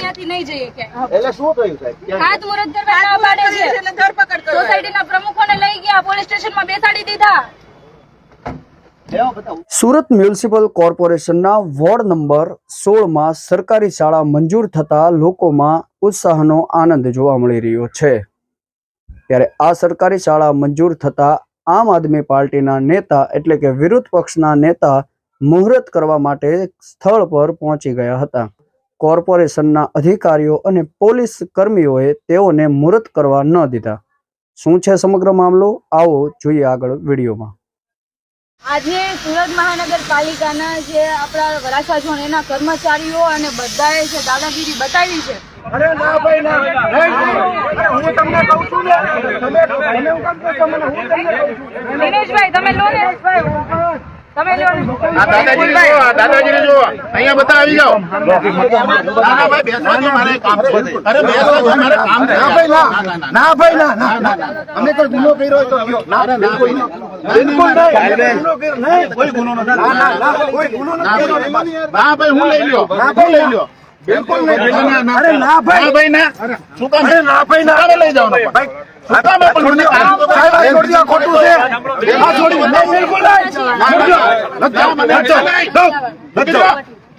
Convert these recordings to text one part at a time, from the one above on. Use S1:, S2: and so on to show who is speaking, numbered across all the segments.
S1: અહીંયાથી નહીં જઈએ કે
S2: એટલે શું થયું સાહેબ?
S1: હાથ મુરત કરવા ના પાડે છે સોસાયટીના પ્રમુખોને લઈ ગયા પોલીસ સ્ટેશનમાં બેસાડી દીધા।
S3: સુરત મ્યુનિસિપલ કોર્પોરેશનના વોર્ડ નંબર 16માં સરકારી શાળા મંજૂર થતા લોકોમાં ઉત્સાહનો આનંદ જોવા મળી રહ્યો છે। ત્યારે આ સરકારી શાળા મંજૂર થતા આમ આદમી પાર્ટીના નેતા એટલે કે વિરોધ પક્ષના નેતા મુહૂર્ત કરવા માટે સ્થળ પર પહોંચી ગયા હતા। કોર્પોરેશનના અધિકારીઓ અને પોલીસ કર્મીઓએ તેઓને મુહૂર્ત કરવા ન દીધા। શું છે સમગ્ર મામલો, આવો જોઈએ આગળ વિડીયોમાં।
S1: આજે સુરત મહાનગરપાલિકાના જે આપણા વરાછા ઝોન એના કર્મચારીઓ અને બધાએ જે દાદાગીરી બતાવી છે।
S2: અરે ના ભાઈ ના, હું તમને કહું છું ને, તમે હું કામ કરશો મને, હું તમને કહું છું।
S1: દિનેશભાઈ તમે લો ને, તમે લો ને।
S4: દાદાજીને જુઓ, અહીંયા બધા આવી જાઓ। દાદાભાઈ બેસવા દો, મારે કામ છે। અરે બેસવા દો, મારે કામ છે।
S2: ના ભાઈ ના, ના ભાઈ ના, ના ના, અમે કોઈ ગુનો કર્યો હોય તો કયો। ના બિલકુલ નહીં, બિલકુલ નહીં, ગુનો કર્યો નહીં, કોઈ ગુનો નથી। ના ના ના, કોઈ ગુનો નથી કર્યો।
S4: ના ભાઈ હું લઈ લ્યો,
S2: ના
S4: હું લઈ લ્યો।
S2: બિલકુલ નહીં, અરે ના ભાઈ,
S4: ના ભાઈ ના, શું કામ?
S2: અરે ના ભાઈ ના,
S4: તમે લઈ જાઓ ને ભાઈ।
S2: સાહેબ આ છોડી દો, આ ખોટું છે, આ છોડી દો, નહીં, બિલકુલ નહીં,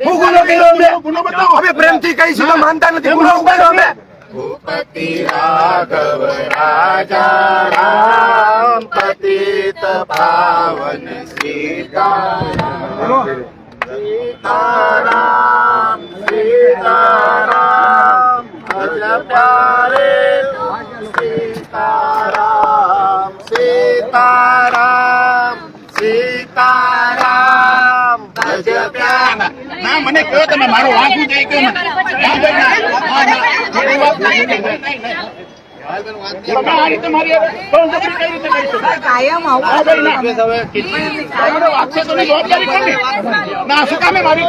S2: હું ગુનો કર્યો અમે?
S4: ગુનો બતાવો।
S2: અમે પ્રેમથી કહીશું તો માનતા નથી, ગુનો ઉપાડ્યો અમે।
S4: ભૂપતિ રાઘવ રાજા રામ પતિત પાવન સીતારામ સીતારામ સીતારામ ભજ પ્યારે સીતારામ સીતારામ સીતારામ ભજ પ્યારે। ના મને કહો તમે, મારું વાંચું જાય કે
S1: કાયમ આવું
S4: ના શું કામે મારી